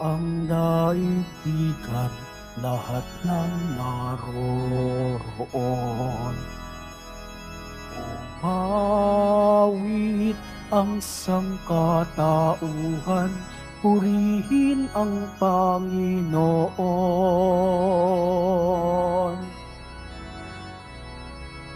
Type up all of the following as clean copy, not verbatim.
ang daigdigan, lahat ng naroroon. Umawit ang sangkatauhan, purihin ang Panginoon.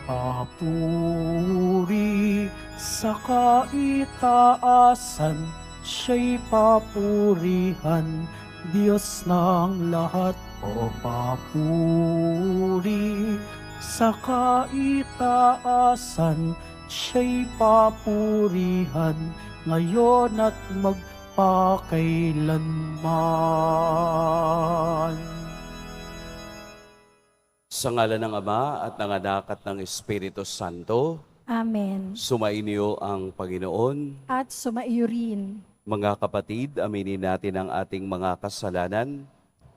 Papuri sa kaitaasan, siya'y papurihan, Diyos ng lahat. O papuri sa kaitaasan, siya'y papurihan, ngayon at magpakailanman. Sa ngalan ng Ama at ng Anak at ng Espiritu Santo, Amen. sumainyo ang Panginoon. At sumaiyo rin. Mga kapatid, aminin natin ang ating mga kasalanan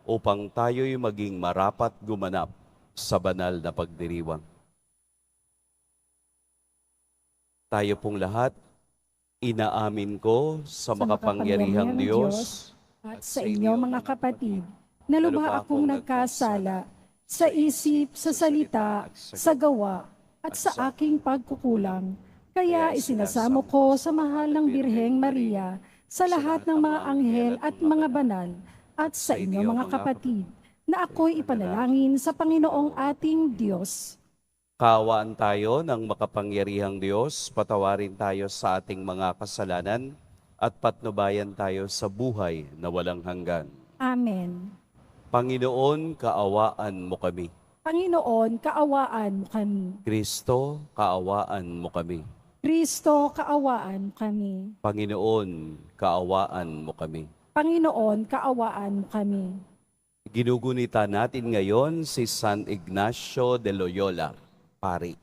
upang tayo'y maging marapat gumanap sa banal na pagdiriwang. Tayo pong lahat, inaamin ko sa makapangyarihang Diyos At sa inyo mga kapatid, na lubha akong nagkasala sa isip, sa salita, sa gawa, at sa aking pagkukulang. Kaya isinasamo ko sa mahal ng Birheng Maria, sa lahat ng mga anghel at mga banal, at sa inyo mga kapatid, na ako'y ipanalangin sa Panginoong ating Diyos. Kaawaan tayo ng makapangyarihang Diyos, patawarin tayo sa ating mga kasalanan, at patnubayan tayo sa buhay na walang hanggan. Amen. Panginoon, kaawaan mo kami. Panginoon, kaawaan mo kami. Kristo, kaawaan mo kami. Kristo, kaawaan mo kami. Panginoon, kaawaan mo kami. Panginoon, kaawaan mo kami. Ginugunita natin ngayon si San Ignacio de Loyola, Pari.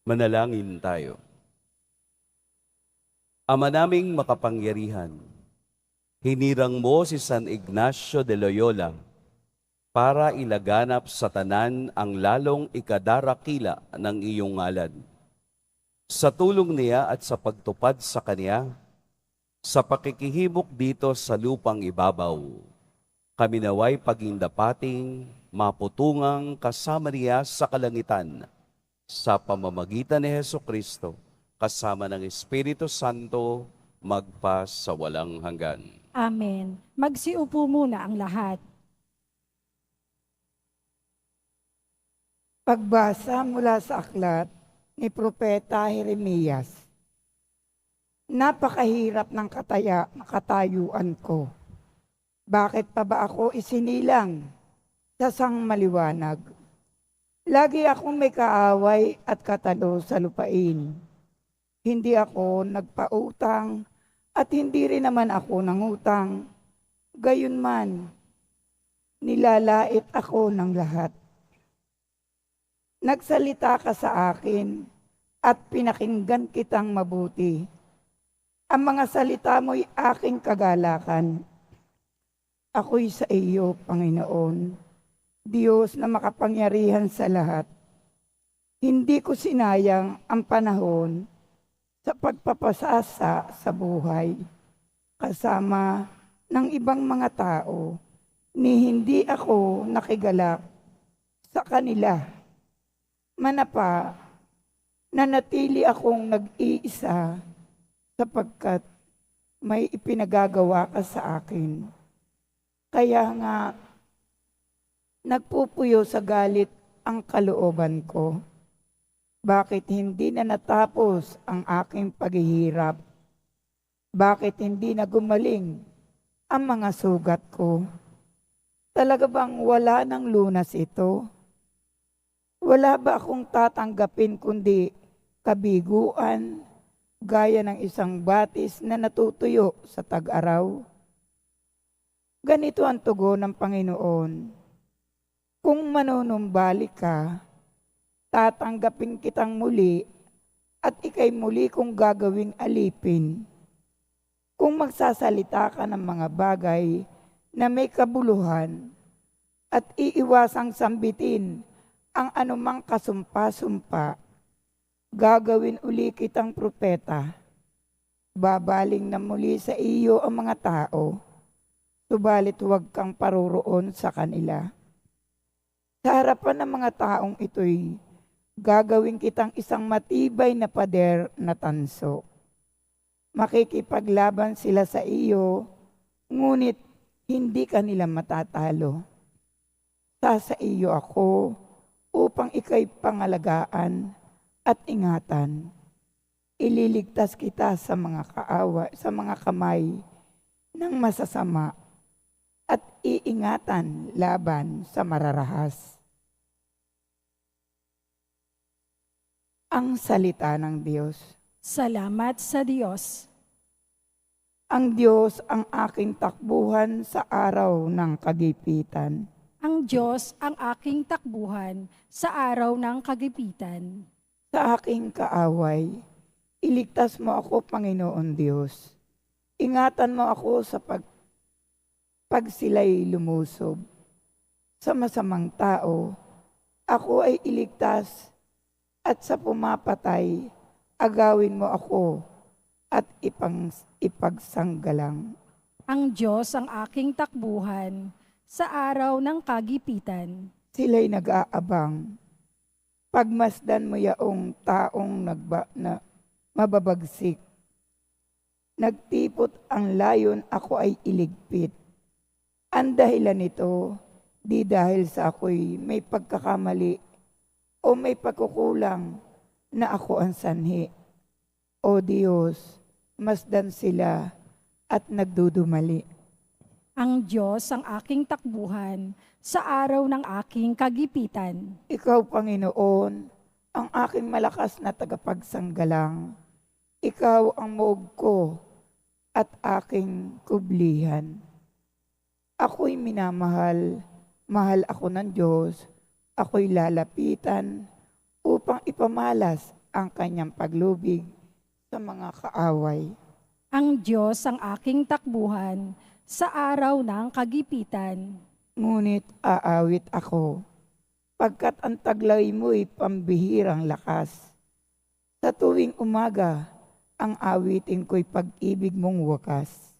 Manalangin tayo. Ama naming makapangyarihan, hinirang mo si San Ignacio de Loyola para ilaganap sa tanan ang lalong ikadarakila ng iyong ngalan. Sa tulong niya at sa pagtupad sa kanya, sa pakikihimok dito sa lupang ibabaw, kami naway pagindapating maputungang kasama niya sa kalangitan sa pamamagitan ni Hesukristo kasama ng Espiritu Santo magpa sa walang hanggan. Amen. Magsiupo muna ang lahat. Pagbasa mula sa aklat ni Propeta Jeremias. Napakahirap ng katayuan ko. Bakit pa ba ako isinilang sa sangmaliwanag? Lagi akong may kaaway at katalo sa lupain. Hindi ako nagpautang at hindi rin naman ako nangutang. Gayunman, nilalait ako ng lahat. Nagsalita ka sa akin at pinakinggan kitang mabuti. Ang mga salita mo'y aking kagalakan. Ako'y sa iyo, Panginoon, Diyos na makapangyarihan sa lahat. Hindi ko sinayang ang panahon sa pagpapasasa sa buhay, kasama ng ibang mga tao, ni hindi ako nakigalak sa kanila. Manapa, nanatili akong nag-iisa sapagkat may ipinagagawa ka sa akin. Kaya nga, nagpupuyo sa galit ang kalooban ko. Bakit hindi na natapos ang aking paghihirap? Bakit hindi na gumaling ang mga sugat ko? Talaga bang wala ng lunas ito? Wala ba akong tatanggapin kundi kabiguan, gaya ng isang batis na natutuyo sa tag-araw? Ganito ang tugon ng Panginoon. Kung manunumbalik ka, tatanggapin kitang muli at ikay muli kong gagawing alipin. Kung magsasalita ka ng mga bagay na may kabuluhan at iiwasang sambitin ang anumang kasumpa-sumpa, gagawin uli kitang propeta. Babaling na muli sa iyo ang mga tao subalit huwag kang paroroon sa kanila. Sa harapan ng mga taong ito'y gagawin kitang isang matibay na pader na tanso. Makikipaglaban sila sa iyo, ngunit hindi ka nila matatalo. Sa iyo ako upang ika'y pangalagaan at ingatan. Ililigtas kita sa mga kamay ng masasama at iingatan laban sa mararahas. Ang salita ng Diyos. Salamat sa Diyos. Ang Diyos ang aking takbuhan sa araw ng kagipitan. Ang Diyos ang aking takbuhan sa araw ng kagipitan. Sa aking kaaway, iligtas mo ako, Panginoon Diyos. Ingatan mo ako sa pag sila'y lumusob. Sa masamang tao, ako ay iligtas, at sa pumapatay, agawin mo ako at ipagsanggalang. Ang Diyos ang aking takbuhan sa araw ng kagipitan. Sila'y nag-aabang. Pagmasdan mo yaong taong mababagsik. Nagtipot ang layon, ako ay iligpit. Ang dahilan nito, di dahil sa ako'y may pagkakamali o may pagkukulang na ako ang sanhi. O Diyos, masdan sila at nagdudumali. Ang Diyos ang aking takbuhan sa araw ng aking kagipitan. Ikaw, Panginoon, ang aking malakas na tagapagsanggalang. Ikaw ang muog ko at aking kublihan. Ako'y minamahal, mahal ako ng Diyos. Ako'y lalapitan upang ipamalas ang kanyang paglubig sa mga kaaway. Ang Diyos ang aking takbuhan sa araw ng kagipitan. Ngunit aawit ako, pagkat ang taglay mo'y pambihirang lakas. Sa tuwing umaga, ang awitin ko'y pag-ibig mong wakas.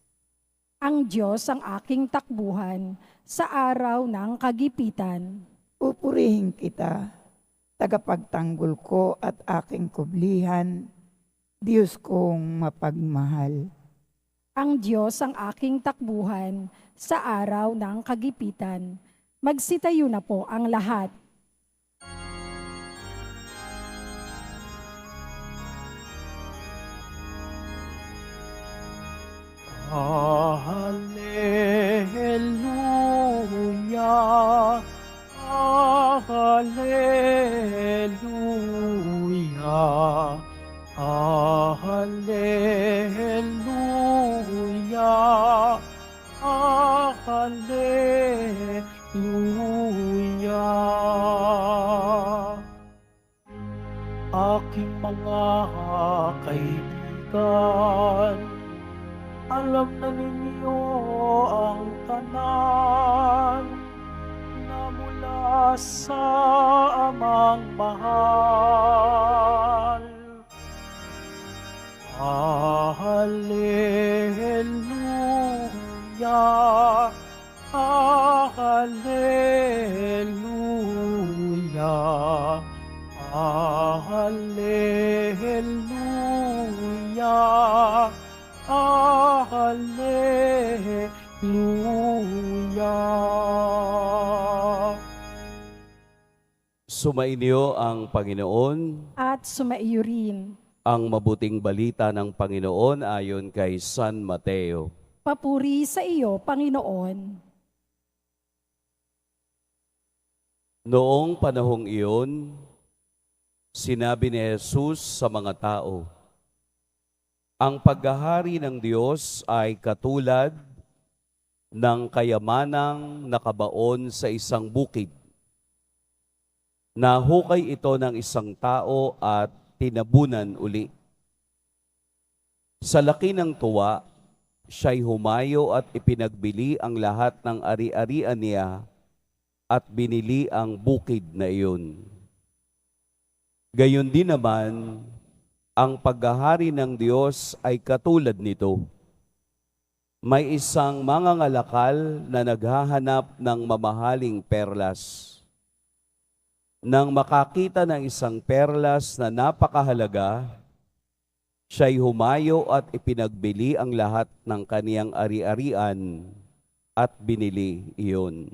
Ang Diyos ang aking takbuhan sa araw ng kagipitan. Pupurihin kita, tagapagtanggol ko at aking kublihan, Diyos kong mapagmahal. Ang Diyos ang aking takbuhan sa araw ng kagipitan. Magsitayo na po ang lahat. Hallelujah, Hallelujah, Hallelujah, Hallelujah. Aking mga kaibigan, alam na ninyo ang tanan na mula sa amang mahal. Hallelujah, Hallelujah, Hallelujah, Hallelujah. Sumainyo ang Panginoon. At sumaiyo rin. Ang mabuting balita ng Panginoon ayon kay San Mateo. Papuri sa iyo, Panginoon. Noong panahong iyon, sinabi ni Jesus sa mga tao, ang paghahari ng Diyos ay katulad ng kayamanang nakabaon sa isang bukid. Nahukay ito ng isang tao at tinabunan uli. Sa laki ng tuwa, siya'y humayo at ipinagbili ang lahat ng ari-arian niya at binili ang bukid na iyon. Gayon din naman, ang paghahari ng Diyos ay katulad nito. May isang mangangalakal na naghahanap ng mamahaling perlas. Nang makakita ng isang perlas na napakahalaga, siya'y humayo at ipinagbili ang lahat ng kaniyang ari-arian at binili iyon.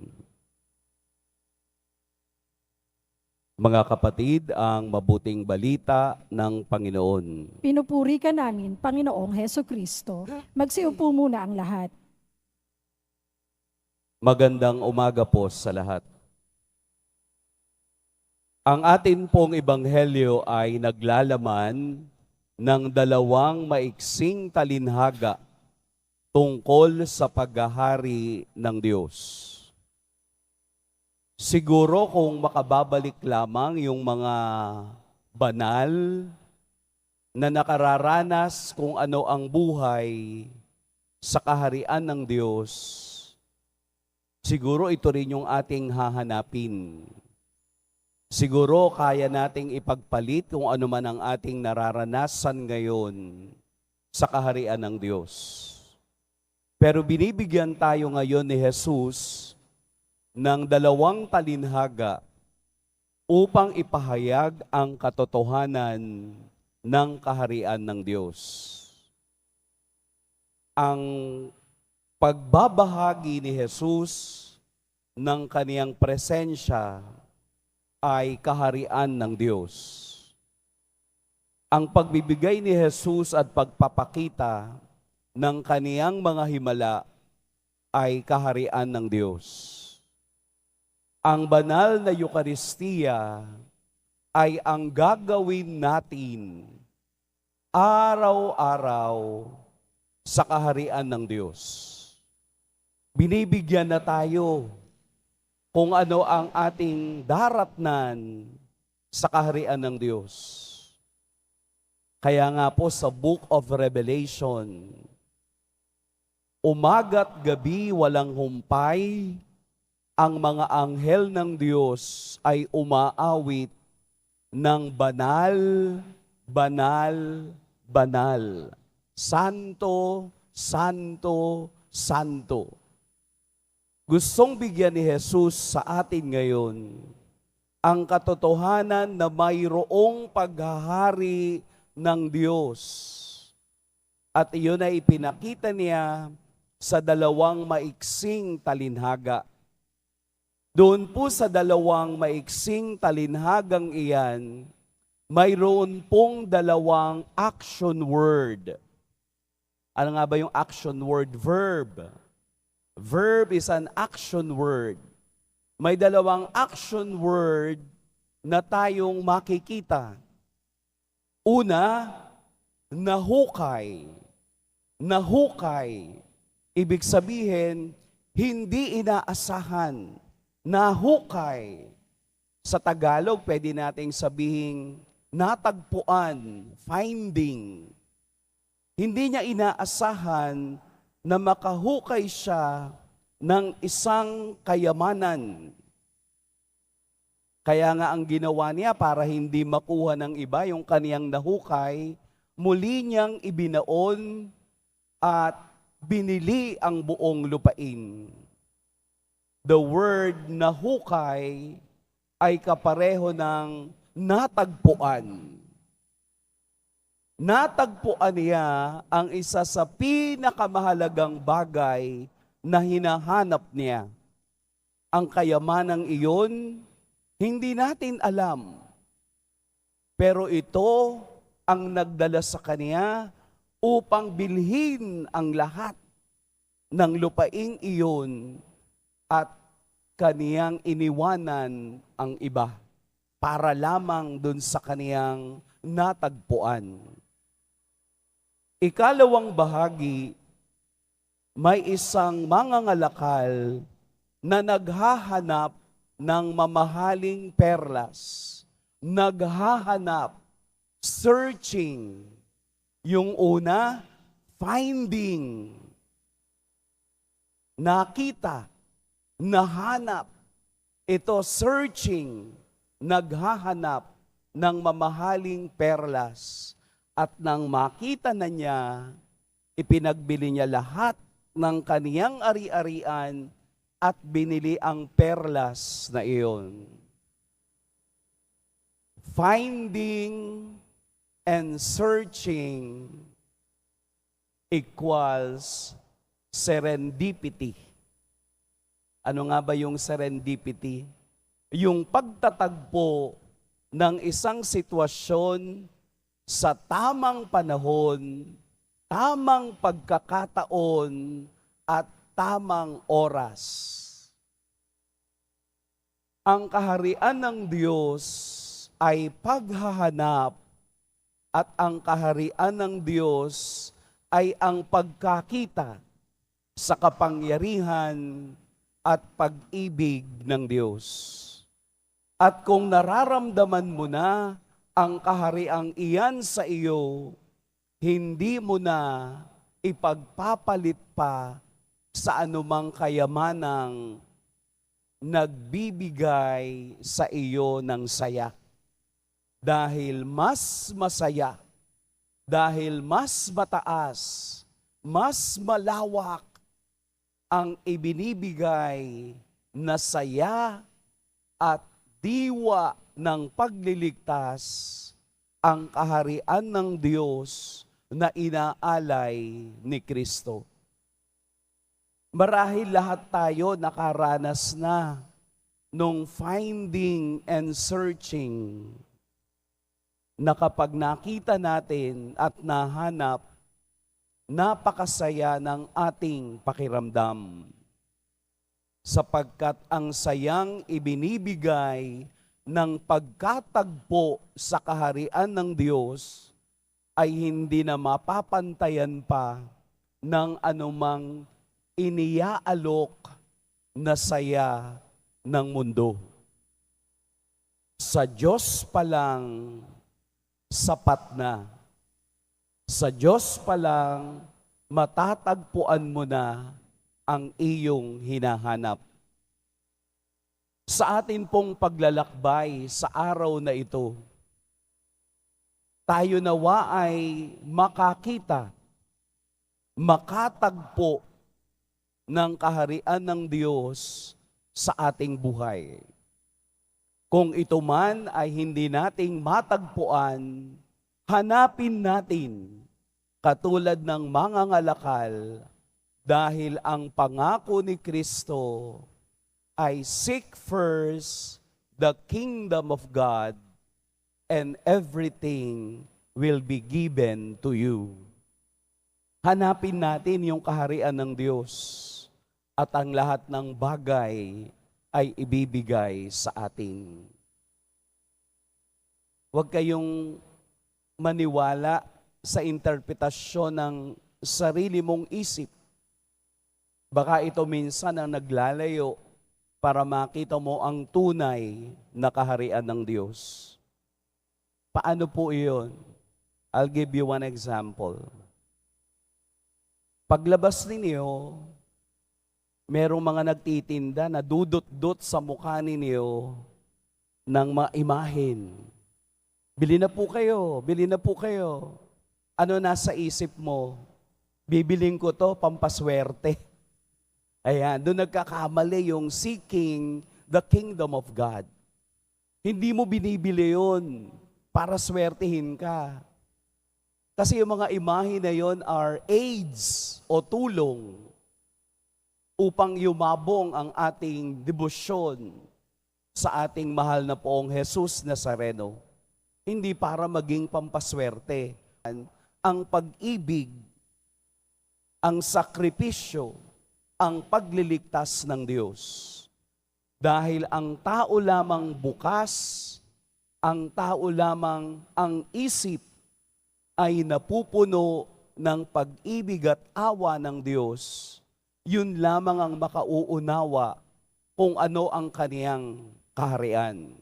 Mga kapatid, ang mabuting balita ng Panginoon. Pinupuri ka namin, Panginoong Heso Kristo. Magsiupo muna ang lahat. Magandang umaga po sa lahat. Ang atin pong ebanghelyo ay naglalaman ng dalawang maiksing talinhaga tungkol sa paghahari ng Diyos. Siguro kung makababalik lamang yung mga banal na nakararanas kung ano ang buhay sa kaharian ng Diyos, siguro ito rin yung ating hahanapin. Siguro kaya nating ipagpalit kung ano man ang ating nararanasan ngayon sa kaharian ng Diyos. Pero binibigyan tayo ngayon ni Jesus ng dalawang talinhaga upang ipahayag ang katotohanan ng kaharian ng Diyos. Ang pagbabahagi ni Jesus ng kaniyang presensya ay kaharian ng Diyos. Ang pagbibigay ni Jesus at pagpapakita ng kaniyang mga himala ay kaharian ng Diyos. Ang banal na Eucharistia ay ang gagawin natin araw-araw sa kaharian ng Diyos. Binibigyan na tayo kung ano ang ating daratnan sa kaharian ng Diyos. Kaya nga po sa Book of Revelation, umaga't gabi walang humpay, ang mga anghel ng Diyos ay umaawit ng banal, banal, banal. Santo, santo, santo. Gustong bigyan ni Jesus sa atin ngayon ang katotohanan na mayroong paghahari ng Diyos. At iyon ay ipinakita niya sa dalawang maiksing talinhaga. Doon po sa dalawang maiksing talinhagang iyan, mayroon pong dalawang action word. Ano nga ba yung action word? Verb. Verb is an action word. May dalawang action word na tayong makikita. Una, nahukay. Nahukay. Ibig sabihin, hindi inaasahan. Nahukay. Sa Tagalog, pwede nating sabihin, natagpuan, finding. Hindi niya inaasahan na makahukay siya ng isang kayamanan. Kaya nga ang ginawa niya para hindi makuha ng iba yung kaniyang nahukay, muli niyang ibinaon at binili ang buong lupain. The word nahukay ay kapareho ng natagpuan. Natagpuan niya ang isa sa pinakamahalagang bagay na hinahanap niya. Ang kayamanang iyon, hindi natin alam. Pero ito ang nagdala sa kanya upang bilhin ang lahat ng lupaing iyon at kaniyang iniwanan ang iba para lamang dun sa kaniyang natagpuan. Ikalawang bahagi, may isang mangangalakal na naghahanap ng mamahaling perlas. Naghahanap, searching. Yung una, finding. Nakita, nahanap. Ito, searching, naghahanap ng mamahaling perlas. At nang makita na niya, ipinagbili niya lahat ng kaniyang ari-arian at binili ang perlas na iyon. Finding and searching equals serendipity. Ano nga ba yung serendipity? Yung pagtatagpo ng isang sitwasyon sa tamang panahon, tamang pagkakataon, at tamang oras. Ang kaharian ng Diyos ay paghahanap at ang kaharian ng Diyos ay ang pagkakita sa kapangyarihan at pag-ibig ng Diyos. At kung nararamdaman mo na ang kahariang iyan sa iyo, hindi mo na ipagpapalit pa sa anumang kayamanang nagbibigay sa iyo ng saya. Dahil mas masaya, dahil mas mataas, mas malawak ang ibinibigay na saya at diwa ng pagliligtas, ang kaharian ng Diyos na inaalay ni Kristo. Marahil lahat tayo nakaranas na nung finding and searching, na kapag nakita natin at nahanap, napakasaya ng ating pakiramdam. Sapagkat ang sayang ibinibigay ng pagkatagpo sa kaharian ng Diyos ay hindi na mapapantayan pa ng anumang iniaalok na saya ng mundo. Sa Diyos pa lang, sapat na. Sa Diyos pa lang, matatagpuan mo na ang iyong hinahanap. Sa atin pong paglalakbay sa araw na ito, tayo nawa ay makakita, makatagpo ng kaharian ng Diyos sa ating buhay. Kung ito man ay hindi nating matagpuan, hanapin natin katulad ng mangangalakal, dahil ang pangako ni Kristo ay seek first the kingdom of God and everything will be given to you. Hanapin natin yung kaharian ng Diyos at ang lahat ng bagay ay ibibigay sa atin. Huwag kayong maniwala sa interpretasyon ng sarili mong isip. Baka ito minsan ang naglalayo para makita mo ang tunay na kaharian ng Diyos. Paano po iyon? I'll give you one example. Paglabas ninyo, merong mga nagtitinda na dudot-dot sa mukha ninyo ng mga imahen. Bili na po kayo, bili na po kayo. Ano nasa isip mo? Bibiling ko to, pampaswerte. Ayan, doon nagkakamali yung seeking the kingdom of God. Hindi mo binibili yun para swertihin ka. Kasi yung mga imahe na yon are aids o tulong upang yumabong ang ating debosyon sa ating mahal na poong Jesus Nazareno. Hindi para maging pampaswerte. Ang pag-ibig, ang sakripisyo, ang pagliligtas ng Diyos. Dahil ang tao lamang bukas, ang tao lamang ang isip ay napupuno ng pag-ibig at awa ng Diyos, yun lamang ang makauunawa kung ano ang kaniyang kaharian.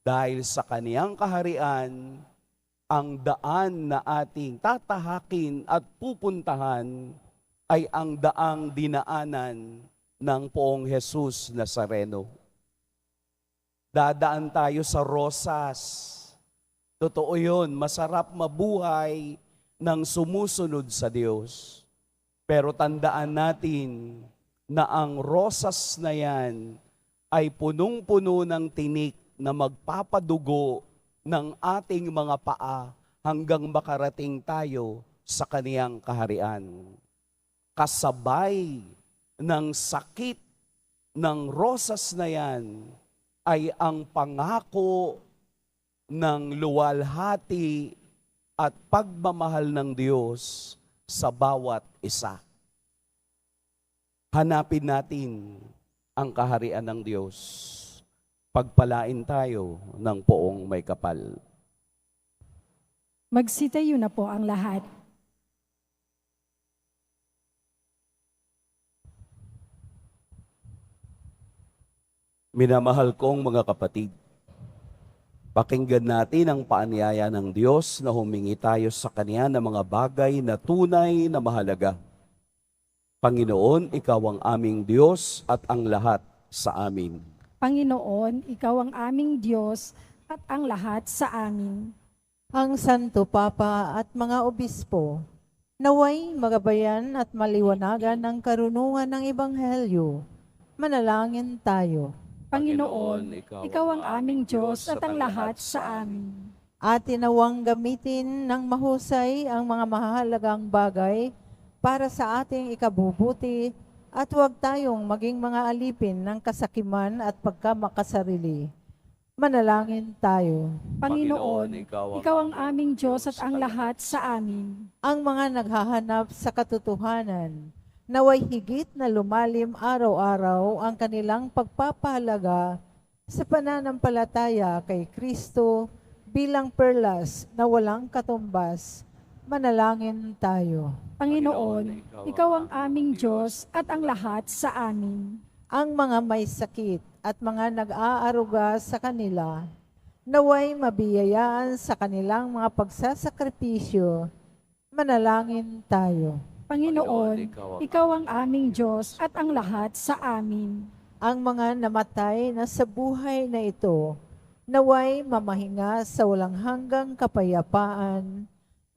Dahil sa kaniyang kaharian, ang daan na ating tatahakin at pupuntahan ay ang daang dinaanan ng poong Jesus Nazareno. Dadaan tayo sa rosas. Totoo yun, masarap mabuhay ng sumusunod sa Diyos. Pero tandaan natin na ang rosas na yan ay punong-puno ng tinik na magpapadugo ng ating mga paa hanggang makarating tayo sa kaniyang kaharian. Kasabay ng sakit ng rosas na yan ay ang pangako ng luwalhati at pagmamahal ng Diyos sa bawat isa. Hanapin natin ang kaharian ng Diyos. Pagpalain tayo ng poong may kapal. Magsitayo na po ang lahat. Minamahal kong mga kapatid, pakinggan natin ang paanyaya ng Diyos na humingi tayo sa Kanya ng mga bagay na tunay na mahalaga. Panginoon, Ikaw ang aming Diyos at ang lahat sa amin. Panginoon, Ikaw ang aming Diyos at ang lahat sa amin. Ang Santo Papa at mga obispo, naway magabayan at maliwanagan ang karunungan ng Ebanghelyo. Manalangin tayo. Panginoon, Ikaw ang aming Diyos at ang lahat sa amin. At tinawang gamitin ng mahusay ang mga mahalagang bagay para sa ating ikabubuti at huwag tayong maging mga alipin ng kasakiman at pagkamakasarili. Manalangin tayo. Panginoon, Ikaw ang aming Diyos at ang lahat sa amin. Ang mga naghahanap sa katotohanan, naway higit na lumalim araw-araw ang kanilang pagpapahalaga sa pananampalataya kay Kristo bilang perlas na walang katumbas. Manalangin tayo. Panginoon, Ikaw ang aming Diyos at ang lahat sa amin. Ang mga may sakit at mga nag-aaruga sa kanila, naway mabiyayaan sa kanilang mga pagsasakripisyo. Manalangin tayo. Panginoon, Ikaw ang aming Diyos at ang lahat sa amin. Ang mga namatay na sa buhay na ito, naway mamahinga sa walang hanggang kapayapaan.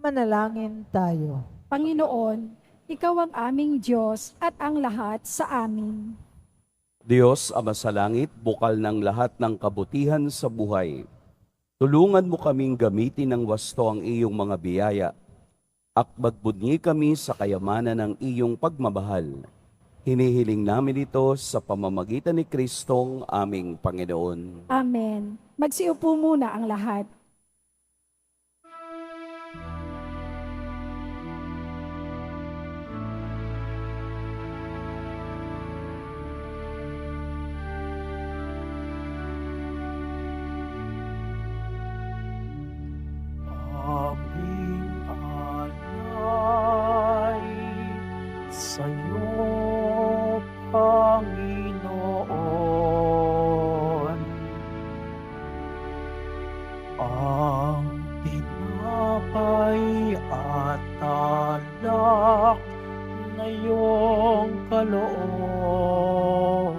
Manalangin tayo. Panginoon, Ikaw ang aming Diyos at ang lahat sa amin. Diyos, Ama sa langit, bukal ng lahat ng kabutihan sa buhay. Tulungan mo kaming gamitin ng wasto ang iyong mga biyaya at magbunyi kami sa kayamanan ng iyong pagmamahal. Hinihiling namin ito sa pamamagitan ni Kristong aming Panginoon. Amen. Magsiupo muna ang lahat. Aming alay sa'yo, Panginoon. Ang tinapay at alak na iyong kaloob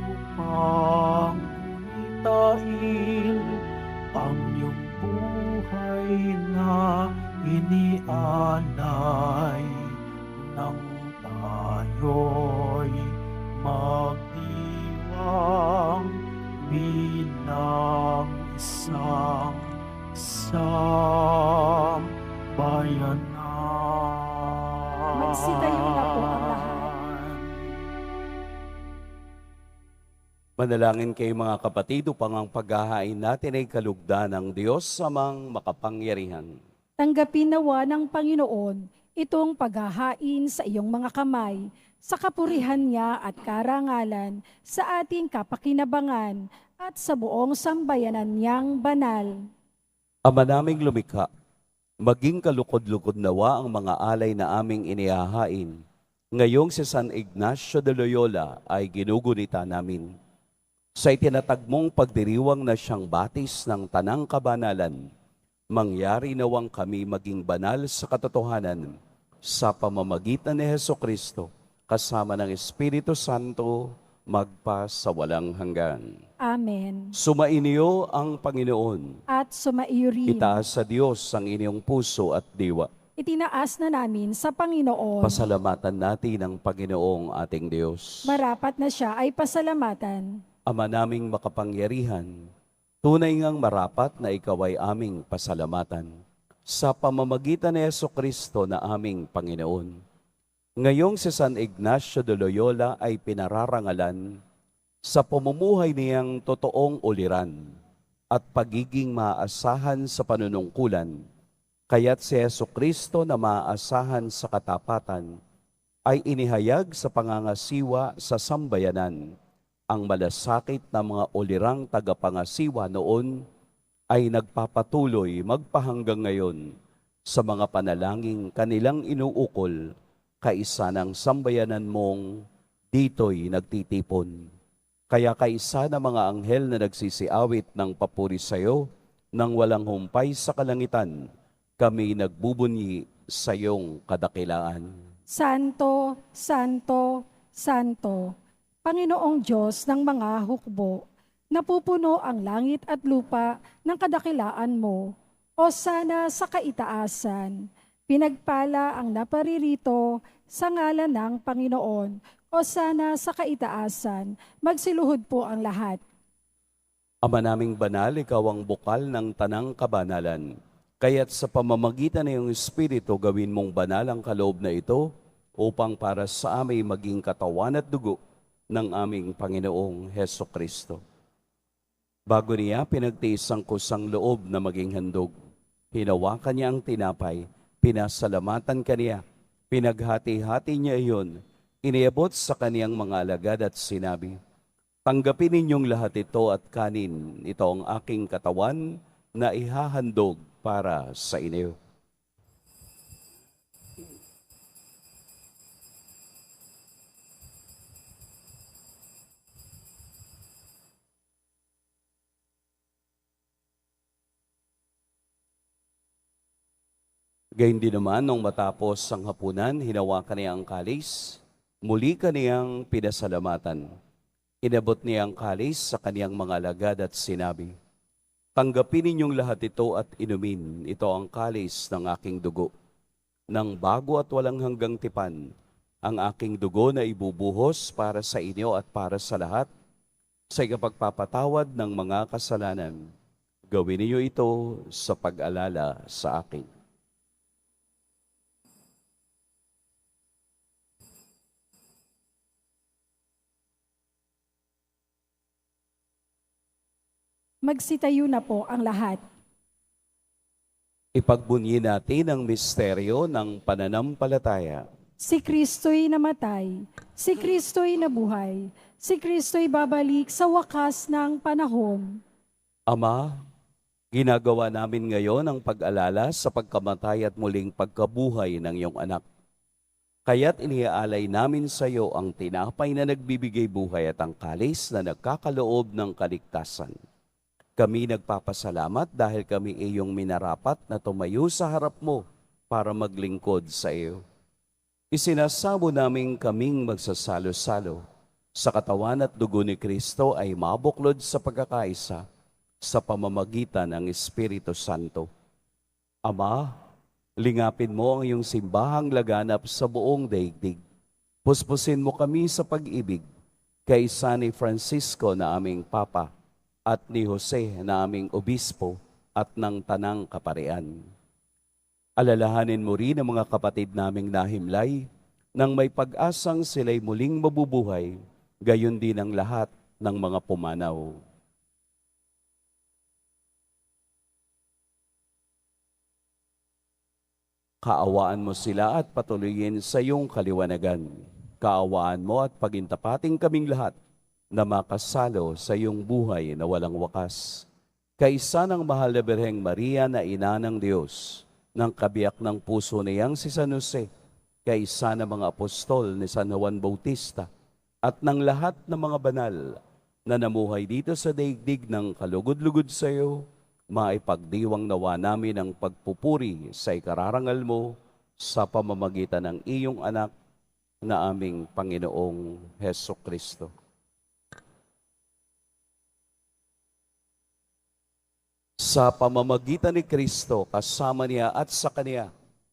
upang gunitain ang iyong buhay na inialay nang tayo'y magdiwang bilang isang sambayanan. Magsitayo na po ang lahat. Manalangin kayo mga kapatid upang ang paghahain natin ay kalugdan ng Diyos Amang makapangyarihan. Tanggapin nawa ng Panginoon itong paghahain sa iyong mga kamay, sa kapurihan niya at karangalan, sa ating kapakinabangan at sa buong sambayanan niyang banal. Ama naming lumikha, maging kalukod-lukod nawa ang mga alay na aming inihahain. Ngayong si San Ignacio de Loyola ay ginugunita namin. Sa itinatag mong pagdiriwang na siyang batis ng tanang kabanalan, mangyari nawang kami maging banal sa katotohanan sa pamamagitan ni Hesukristo, kasama ng Espiritu Santo, magpa sa walang hanggan. Amen. Sumainiyo ang Panginoon. At sumaiyo rin. Itaas sa Diyos ang inyong puso at diwa. itinaas na namin sa Panginoon. Pasalamatan natin ang Panginoong ating Diyos. Marapat na siya ay pasalamatan. Ama naming makapangyarihan, tunay ngang marapat na ikaw ay aming pasalamatan sa pamamagitan ni Jesucristo na aming Panginoon. Ngayong si San Ignacio de Loyola ay pinararangalan sa pamumuhay niyang totoong uliran at pagiging maasahan sa panunungkulan, kaya't si Jesucristo na maasahan sa katapatan ay inihayag sa pangangasiwa sa sambayanan. Ang malasakit na mga ulirang tagapangasiwa noon ay nagpapatuloy magpahanggang ngayon sa mga panalangin kanilang inuukol, kaisa ng sambayanan mong dito'y nagtitipon. Kaya kaisa ng mga anghel na nagsisiawit ng papuri sa iyo, nang walang humpay sa kalangitan, kami nagbubunyi sa iyong kadakilaan. Santo, Santo, Santo, Panginoong Diyos ng mga hukbo, napupuno ang langit at lupa ng kadakilaan mo, o sana sa kaitaasan. Pinagpala ang naparirito sa ngalan ng Panginoon, o sana sa kaitaasan. Magsiluhod po ang lahat. Ama naming banal, ikaw ang bukal ng tanang kabanalan. Kaya't sa pamamagitan ng iyong Espiritu, gawin mong banal ang kaloob na ito upang para sa amin maging katawan at dugo ng aming Panginoong Heso Kristo. Bago niya pinagtiis ang kusang loob na maging handog, hinawakan niya ang tinapay, pinasalamatan kaniya, pinaghati-hati niya iyon, iniabot sa kaniyang mga alagad at sinabi, tanggapin ninyong lahat ito at kanin, ito ang aking katawan na ihahandog para sa inyo. Gayun din naman, nung matapos ang hapunan, hinawakan niya ang kalis, muli kaniyang pinasalamatan. Inabot niya ang kalis sa kaniyang mga alagad at sinabi, tanggapin ninyong lahat ito at inumin, ito ang kalis ng aking dugo. Nang bago at walang hanggang tipan, ang aking dugo na ibubuhos para sa inyo at para sa lahat, sa ikapagpapatawad ng mga kasalanan. Gawin niyo ito sa pag-alala sa akin. Magsitayo na po ang lahat. Ipagbunyi natin ang misteryo ng pananampalataya. Si Kristo'y namatay, si Kristo'y nabuhay, si Kristo'y babalik sa wakas ng panahon. Ama, ginagawa namin ngayon ang pag-alala sa pagkamatay at muling pagkabuhay ng iyong anak. Kaya't iniaalay namin sa iyo ang tinapay na nagbibigay buhay at ang kalis na nagkakaloob ng kaligtasan. Kami nagpapasalamat dahil kami iyong minarapat na tumayo sa harap mo para maglingkod sa iyo. Isinasamo namin kaming magsasalo-salo sa katawan at dugo ni Kristo ay mabuklod sa pagkakaisa sa pamamagitan ng Espiritu Santo. Ama, lingapin mo ang iyong simbahang laganap sa buong daigdig. Puspusin mo kami sa pag-ibig kaisa ni Francisco na aming Papa at ni Jose na aming Obispo at ng Tanang Kaparian. Alalahanin mo rin ang mga kapatid naming nahimlay nang may pag-asang sila'y muling mabubuhay, gayon din ang lahat ng mga pumanaw. Kaawaan mo sila at patuloyin sa iyong kaliwanagan. Kaawaan mo at pagintapating kaming lahat na makasalo sa iyong buhay na walang wakas. Kaisa ng mahal na Birheng Maria na ina ng Diyos, ng kabiyak ng puso niyang si San Jose, kaisa ng mga apostol ni San Juan Bautista, at ng lahat ng mga banal na namuhay dito sa daigdig ng kalugod-lugod sa iyo, maipagdiwang nawa namin ang pagpupuri sa ikararangal mo sa pamamagitan ng iyong anak na aming Panginoong Heso Kristo. Sa pamamagitan ni Kristo, kasama niya at sa Kanya,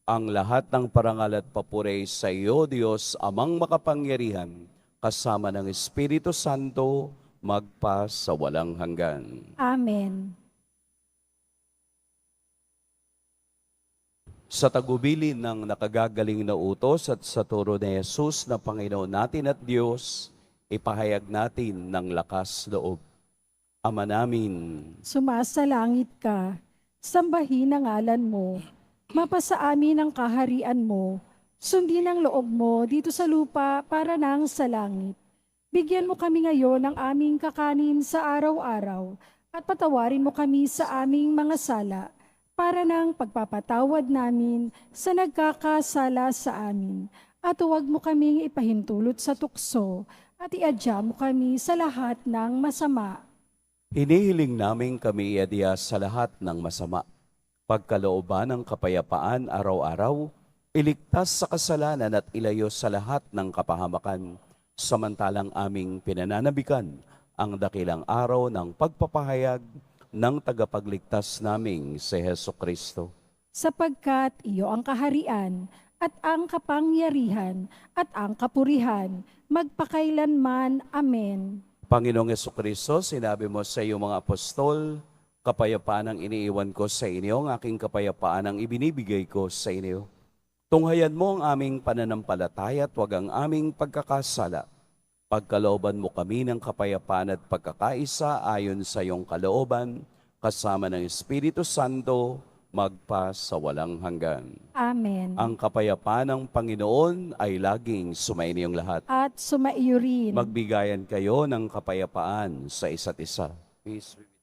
Ang lahat ng parangal at papuri sa iyo, Diyos, Amang makapangyarihan, kasama ng Espiritu Santo, magpa sa walang hanggan. Amen. Sa tagubilin ng nakagagaling na utos at sa turo ni Jesus na Panginoon natin at Diyos, ipahayag natin ng lakas loob. Ama namin, Sumasalangit ka, sambahin ang ngalan mo, mapasa amin ang kaharian mo, sundin ang loob mo dito sa lupa para nang sa langit. Bigyan mo kami ngayon ng aming kakanin sa araw-araw at patawarin mo kami sa aming mga sala para nang pagpapatawad namin sa nagkakasala sa amin. At huwag mo kaming ipahintulot sa tukso at iadya mo kami sa lahat ng masama. hinihiling namin kami iadya sa lahat ng masama. Pagkalooban ng kapayapaan araw-araw, iligtas sa kasalanan at ilayo sa lahat ng kapahamakan, samantalang aming pinananabikan ang dakilang araw ng pagpapahayag ng tagapagligtas naming si Heso Kristo. Sapagkat iyo ang kaharian at ang kapangyarihan at ang kapurihan, magpakailanman. Amen. Panginoong Heso Kristo, sinabi mo sa iyong mga apostol, kapayapaan ang iniiwan ko sa inyo, ang aking kapayapaan ang ibinibigay ko sa inyo. Tunghayan mo ang aming pananampalataya at huwag ang aming pagkakasala. Pagkalooban mo kami ng kapayapaan at pagkakaisa ayon sa iyong kalooban, kasama ng Espiritu Santo, magpa sa walang hanggan. Amen. Ang kapayapaan ng Panginoon ay laging sumainyong lahat. At sumaiyo rin. Magbigayan kayo ng kapayapaan sa isa't isa. Peace be with you.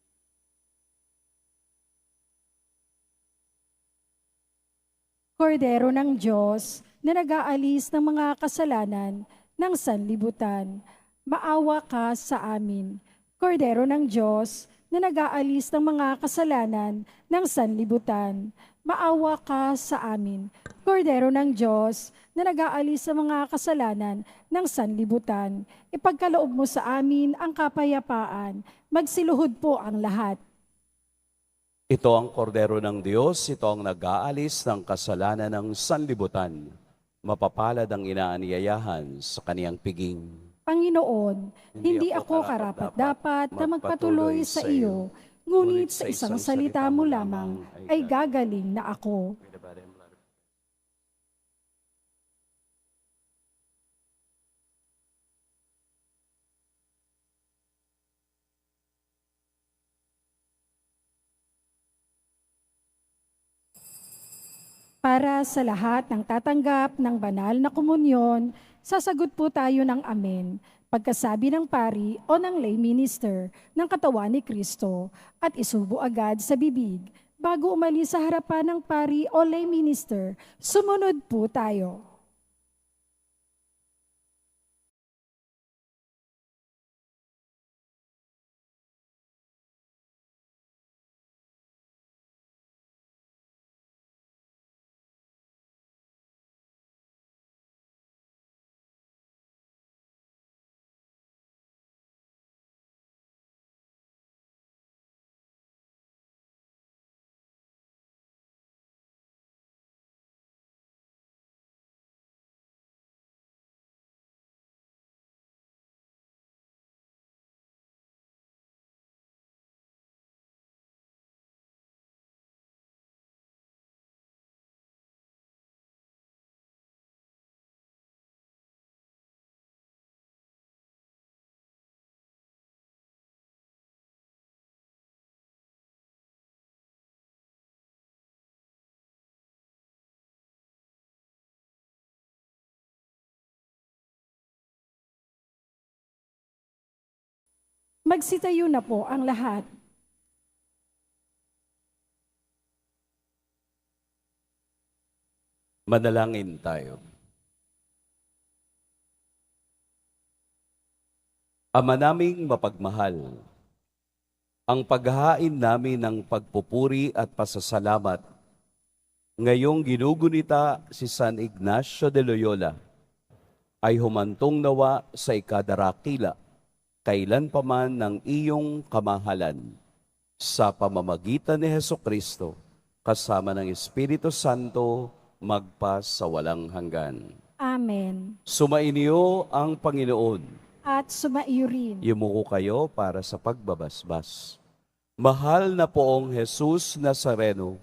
Kordero ng Diyos na nag-aalis ng mga kasalanan ng sanlibutan, maawa ka sa amin. Kordero ng Diyos na nag-aalis ng mga kasalanan ng sanlibutan, maawa ka sa amin. Kordero ng Diyos na nag-aalis ng mga kasalanan ng sanlibutan, ipagkaloob mo sa amin ang kapayapaan. Magsiluhod po ang lahat. Ito ang kordero ng Diyos, ito ang nag-aalis ng kasalanan ng sanlibutan. Mapapalad ang inaanyayahan sa kaniyang piging. Panginoon, hindi ako karapat-dapat na magpatuloy sa iyo, ngunit sa isang salita mo lamang ay gagaling na ako. Para sa lahat ng tatanggap ng banal na komunyon, sasagot po tayo ng amen. Pagkasabi ng pari o ng lay minister ng katawan ni Kristo at isubo agad sa bibig. Bago umalis sa harapan ng pari o lay minister, sumunod po tayo. Magsitayo na po ang lahat. Manalangin tayo. Ama naming mapagmahal, ang paghahain namin ng pagpupuri at pasasalamat ngayong ginugunita si San Ignacio de Loyola ay humantong nawa sa ikadarakila kailanpaman ng iyong kamahalan sa pamamagitan ni Heso Kristo kasama ng Espiritu Santo magpa sa walang hanggan. Amen. Sumainyo ang Panginoon. At sumaiyo rin. Yumuko kayo para sa pagbabasbas. Mahal na poong Jesus Nazareno,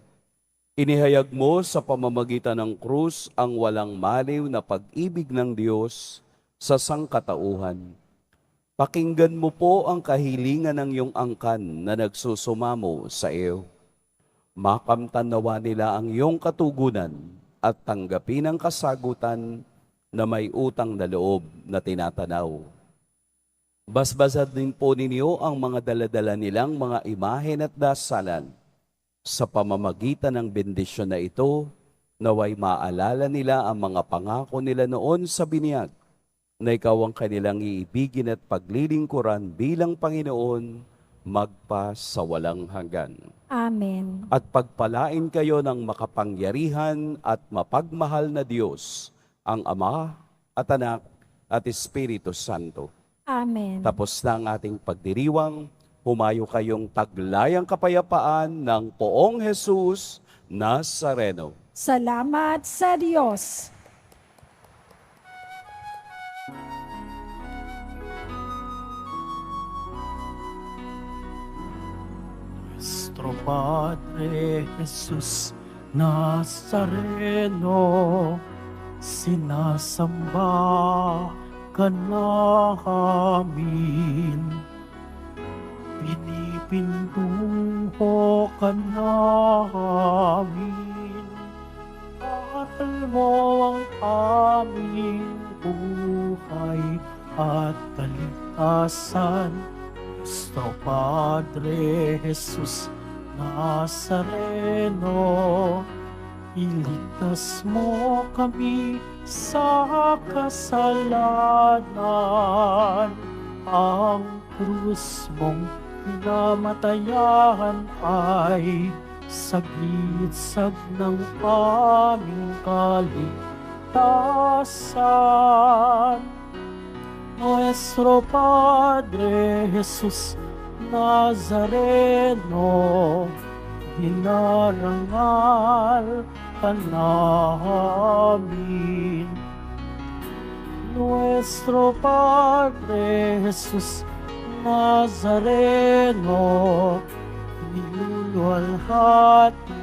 inihayag mo sa pamamagitan ng krus ang walang maliw na pag-ibig ng Diyos sa sangkatauhan. Pakinggan mo po ang kahilingan ng iyong angkan na nagsusumamo sa iyo. Makamtan nawa nila ang iyong katugunan at tanggapin ang kasagutan na may utang na loob na tinatanaw. Basbasan din po ninyo ang mga daladala nilang mga imahen at dasalan. Sa pamamagitan ng bendisyon na ito, naway maalala nila ang mga pangako nila noon sa binyag, na ikaw ang kanilang iibigin at paglilingkuran bilang Panginoon, magpa sa walang hanggan. Amen. At pagpalain kayo ng makapangyarihan at mapagmahal na Diyos, ang Ama at Anak at Espiritu Santo. Amen. Tapos na ang ating pagdiriwang, humayo kayong taglayang kapayapaan ng poong Jesus Nazareno. Salamat sa Diyos. Nuestro Padre Jesus Nazareno, sinasamba ka namin. Pinipintuho ka namin. Aral mo ang aming buhay at kaligtasan. Nuestro Padre Jesus Nazareno, iligtas mo kami sa kasalanan. Ang krus mong pinamatayan ay saglit-sag ng aming kaligtasan. Nuestro Padre Jesus Nazareno, dinarangal ka namin. Nuestro Padre Jesus Nazareno, niluluwalhati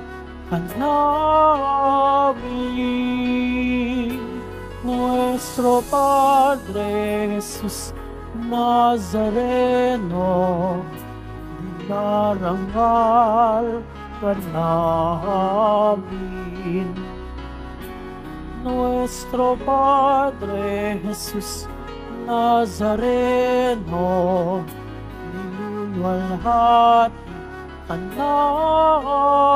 ka namin. Nuestro Padre Jesus Nazareno, dinarangal ka namin. Nuestro Padre Jesus Nazareno, niluluwalhati ka namin.